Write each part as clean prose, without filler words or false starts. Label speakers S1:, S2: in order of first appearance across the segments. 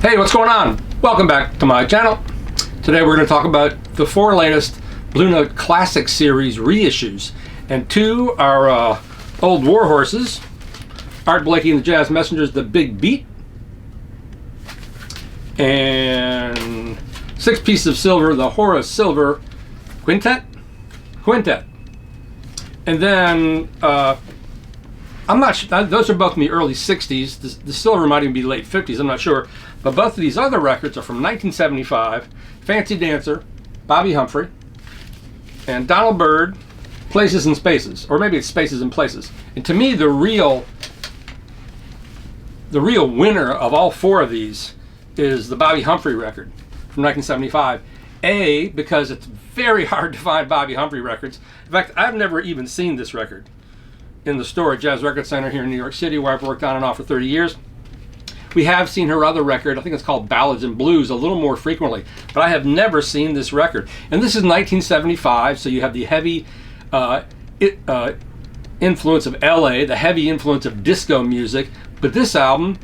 S1: Hey, what's going on? Welcome back to my channel. Today we're going to talk about the 4 latest Blue Note Classic Series reissues. And 2 are old war horses, Art Blakey and the Jazz Messengers, The Big Beat, and 6 pieces of silver, the Horace Silver Quintet. And then I'm not sure, those are both in the early 60s. The silver might even be late 50s, I'm not sure. But both of these other records are from 1975. Fancy Dancer, Bobby Humphrey, and Donald Byrd, Places and Spaces. Or maybe it's Spaces and Places. And to me, the real winner of all 4 of these is the Bobby Humphrey record from 1975. A, because it's very hard to find Bobby Humphrey records. In fact, I've never even seen this record in the store at Jazz Record Center here in New York City, where I've worked on and off for 30 years. We have seen her other record, I think it's called Ballads and Blues, a little more frequently, but I have never seen this record. And this is 1975, so you have the heavy influence of LA, the heavy influence of disco music, but this album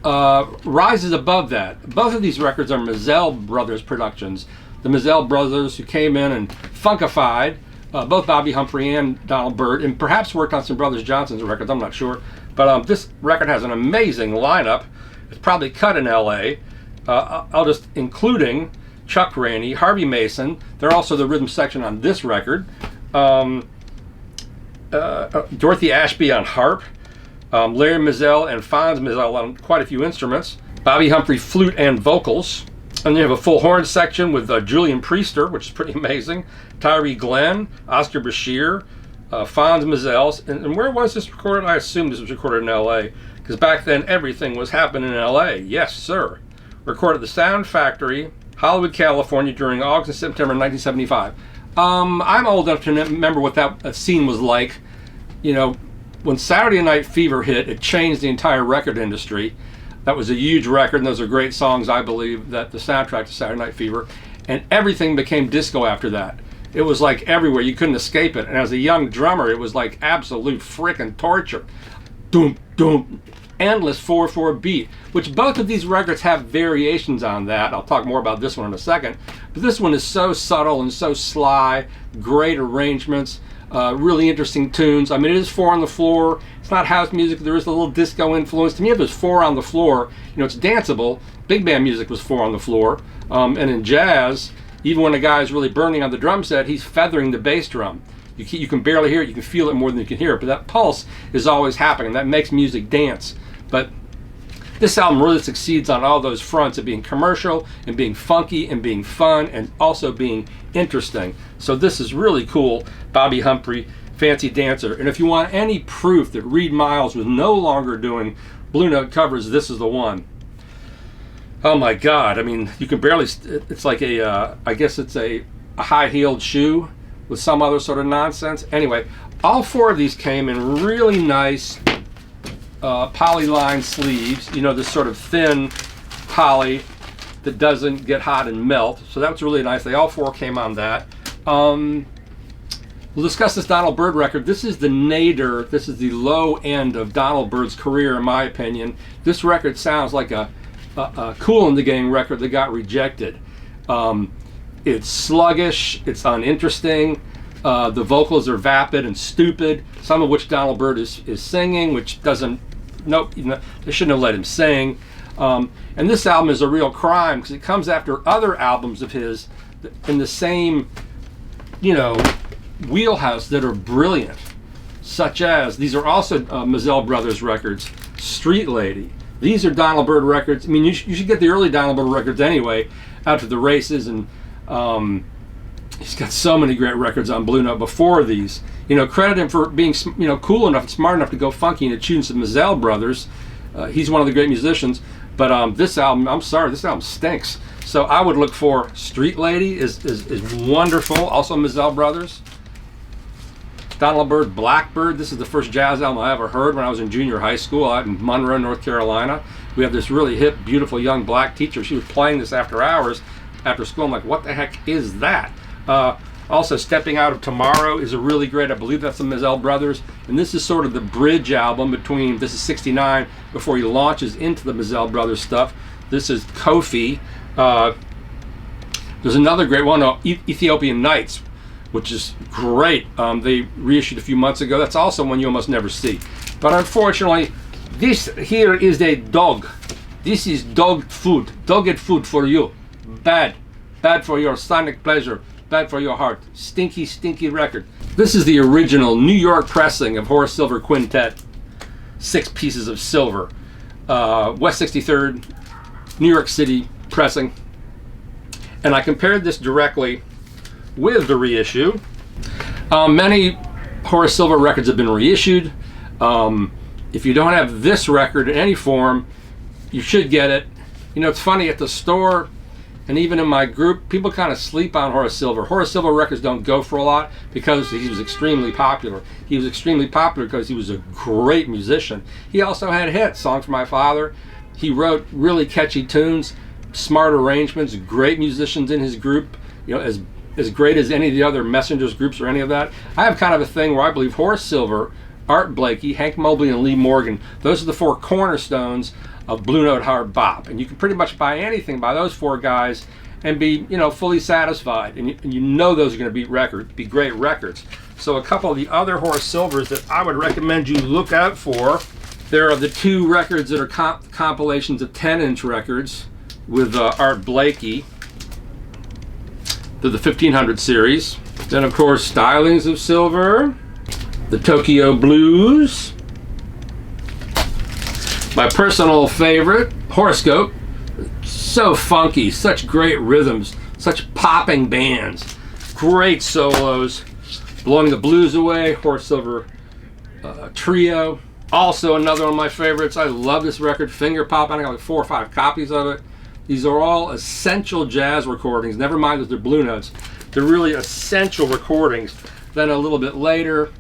S1: rises above that. Both of these records are Mizell Brothers productions. The Mizell Brothers who came in and funkified both Bobby Humphrey and Donald Byrd, and perhaps worked on some Brothers Johnson's records, I'm not sure. But this record has an amazing lineup. It's probably cut in LA. I'll just including Chuck Rainey, Harvey Mason. They're also the rhythm section on this record. Dorothy Ashby on harp. Larry Mizell and Fonz Mizell on quite a few instruments. Bobby Humphrey flute and vocals. And you have a full horn section with Julian Priester, which is pretty amazing. Tyree Glenn, Oscar Bashir, Fonz Mizell. And where was this recorded? I assume this was recorded in LA, because back then everything was happening in LA. Yes, sir. Recorded at the Sound Factory, Hollywood, California during August and September 1975. I'm old enough to remember what that scene was like. You know, when Saturday Night Fever hit, it changed the entire record industry. That was a huge record, and those are great songs, I believe, that the soundtrack to Saturday Night Fever. And everything became disco after that. It was like everywhere. You couldn't escape it. And as a young drummer, it was like absolute frickin' torture. Doom, doom, endless 4/4 beat, which both of these records have variations on that. I'll talk more about this one in a second. But this one is so subtle and so sly, great arrangements, really interesting tunes. I mean, it is 4 on the floor. It's not house music. There is a little disco influence. To me, if there's 4 on the floor, you know, it's danceable. Big band music was 4 on the floor. And in jazz, even when a guy is really burning on the drum set, he's feathering the bass drum. You can barely hear it. You can feel it more than you can hear it. But that pulse is always happening. That makes music dance. But this album really succeeds on all those fronts of being commercial and being funky and being fun and also being interesting. So this is really cool. Bobby Humphrey, Fancy Dancer. And if you want any proof that Reed Miles was no longer doing Blue Note covers, this is the one. Oh my God. I mean, you can barely, it's like I guess it's a high-heeled shoe with some other sort of nonsense. Anyway, all 4 of these came in really nice polyline sleeves, you know, this sort of thin poly that doesn't get hot and melt. So that was really nice. They all 4 came on that. We'll discuss this Donald Byrd record. This is the nadir. This is the low end of Donald Byrd's career, in my opinion. This record sounds like a Kool in the Gang record that got rejected. It's sluggish. It's uninteresting. The vocals are vapid and stupid, some of which Donald Byrd is singing, which doesn't, nope, you know, they shouldn't have let him sing. And this album is a real crime because it comes after other albums of his in the same, you know, wheelhouse that are brilliant, such as, these are also Mizell Brothers records, Street Lady. These are Donald Byrd records. I mean, you should get the early Donald Byrd records anyway, Out to the Races, and he's got so many great records on Blue Note before these. You know, credit him for being, you know, cool enough and smart enough to go funky and to tune some Mizell Brothers. He's one of the great musicians. But this album, I'm sorry, this album stinks. So I would look for Street Lady is wonderful. Also Mizell Brothers. Donald Byrd, Blackbird. This is the first jazz album I ever heard when I was in junior high school out in Monroe, North Carolina. We have this really hip, beautiful young black teacher. She was playing this after hours, after school. I'm like, what the heck is that? Also, Stepping Out of Tomorrow is a really great, I believe that's the Mizell Brothers. And this is sort of the bridge album between, this is 69, before he launches into the Mizell Brothers stuff. This is Kofi. There's another great one, Ethiopian Nights, which is great. They reissued a few months ago. That's also one you almost never see. But unfortunately, this here is a dog. This is dogged food for you. Bad for your sonic pleasure, bad for your heart. Stinky record. This is the original New York pressing of Horace Silver Quintet. 6 pieces of silver. West 63rd, New York City pressing. And I compared this directly with the reissue. Many Horace Silver records have been reissued. If you don't have this record in any form, you should get it. You know, it's funny, at the store and even in my group, people kind of sleep on Horace Silver. Horace Silver records don't go for a lot because he was extremely popular. He was extremely popular because he was a great musician. He also had hits, Songs for My Father. He wrote really catchy tunes, smart arrangements, great musicians in his group, you know, as great as any of the other Messengers groups or any of that. I have kind of a thing where I believe Horace Silver, Art Blakey, Hank Mobley, and Lee Morgan, those are the 4 cornerstones of Blue Note hard bop. And you can pretty much buy anything by those 4 guys and be, you know, fully satisfied. And you know those are going to be great records. So a couple of the other Horace Silvers that I would recommend you look out for, there are the 2 records that are compilations of 10-inch records with Art Blakey. They're the 1500 series. Then, of course, Stylings of Silver, the Tokyo Blues. My personal favorite, Horoscope. So funky, such great rhythms, such popping bands, great solos, Blowing the Blues Away, Horace Silver Trio. Also another one of my favorites. I love this record, Finger Pop. I got like 4 or 5 copies of it. These are all essential jazz recordings. Never mind that they're Blue Notes. They're really essential recordings. Then a little bit later,